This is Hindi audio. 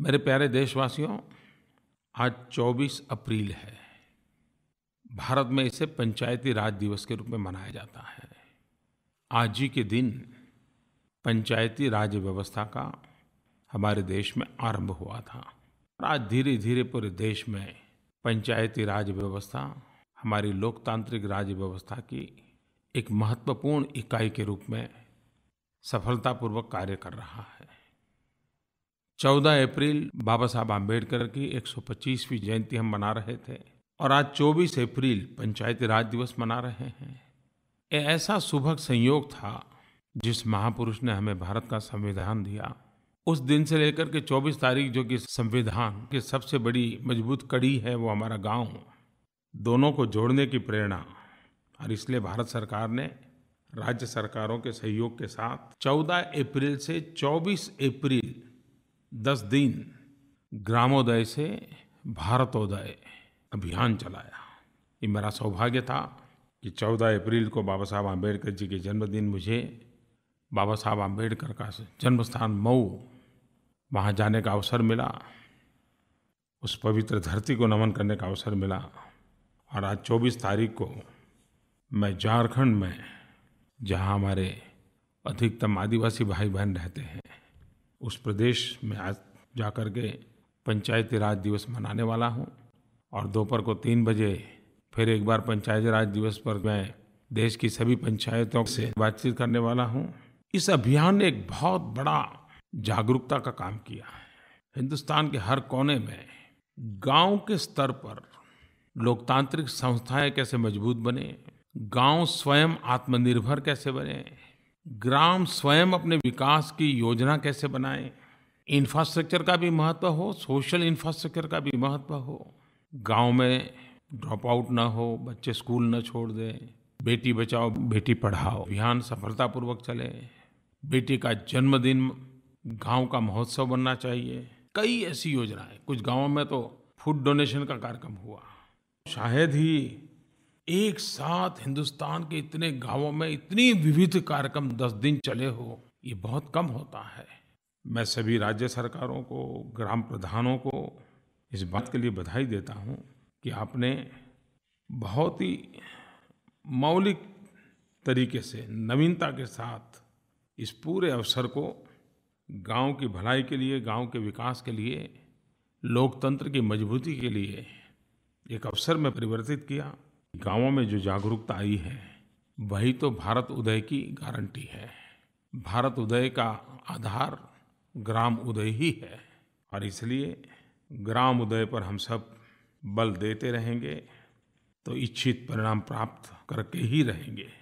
मेरे प्यारे देशवासियों, आज 24 अप्रैल है। भारत में इसे पंचायती राज दिवस के रूप में मनाया जाता है। आज ही के दिन पंचायती राज व्यवस्था का हमारे देश में आरंभ हुआ था। और आज धीरे-धीरे पूरे देश में पंचायती राज व्यवस्था हमारी लोकतांत्रिक राज व्यवस्था की एक महत्वपूर्ण इकाई के रूप में सफलतापूर्वक कार्य कर रहा है। 14 अप्रैल बाबा साहब आम्बेडकर की 125वीं जयंती हम मना रहे थे और आज 24 अप्रैल पंचायती राज दिवस मना रहे हैं। ये ऐसा शुभ संयोग था जिस महापुरुष ने हमें भारत का संविधान दिया, उस दिन से लेकर के 24 तारीख जो कि संविधान की सबसे बड़ी मजबूत कड़ी है, वो हमारा गांव, दोनों को जोड़ने की प्रेरणा। और इसलिए भारत सरकार ने राज्य सरकारों के सहयोग के साथ 14 अप्रैल से 24 अप्रैल 10 दिन ग्रामोदय से भारतोदय अभियान चलाया। ये मेरा सौभाग्य था कि 14 अप्रैल को बाबा साहब आम्बेडकर जी के जन्मदिन मुझे बाबा साहब आम्बेडकर का जन्मस्थान मऊ, वहाँ जाने का अवसर मिला, उस पवित्र धरती को नमन करने का अवसर मिला। और आज 24 तारीख को मैं झारखंड में, जहाँ हमारे अधिकतम आदिवासी भाई बहन रहते हैं, उस प्रदेश में आज जाकर के पंचायती राज दिवस मनाने वाला हूँ। और दोपहर को 3 बजे फिर एक बार पंचायती राज दिवस पर मैं देश की सभी पंचायतों से बातचीत करने वाला हूँ। इस अभियान ने एक बहुत बड़ा जागरूकता का काम किया है। हिंदुस्तान के हर कोने में गांव के स्तर पर लोकतांत्रिक संस्थाएं कैसे मजबूत बने, गांव स्वयं आत्मनिर्भर कैसे बने, ग्राम स्वयं अपने विकास की योजना कैसे बनाए, इंफ्रास्ट्रक्चर का भी महत्व हो, सोशल इंफ्रास्ट्रक्चर का भी महत्व हो, गांव में ड्रॉप आउट ना हो, बच्चे स्कूल न छोड़ दें, बेटी बचाओ बेटी पढ़ाओ अभियान सफलतापूर्वक चले, बेटी का जन्मदिन गांव का महोत्सव बनना चाहिए। कई ऐसी योजनाएं, कुछ गांवों में तो फूड डोनेशन का कार्यक्रम हुआ। शायद ही एक साथ हिंदुस्तान के इतने गांवों में इतनी विविध कार्यक्रम 10 दिन चले हो, ये बहुत कम होता है। मैं सभी राज्य सरकारों को, ग्राम प्रधानों को इस बात के लिए बधाई देता हूँ कि आपने बहुत ही मौलिक तरीके से, नवीनता के साथ इस पूरे अवसर को गांव की भलाई के लिए, गांव के विकास के लिए, लोकतंत्र की मजबूती के लिए एक अवसर में परिवर्तित किया। गांवों में जो जागरूकता आई है, वही तो भारत उदय की गारंटी है। भारत उदय का आधार ग्राम उदय ही है। और इसलिए ग्राम उदय पर हम सब बल देते रहेंगे तो इच्छित परिणाम प्राप्त करके ही रहेंगे।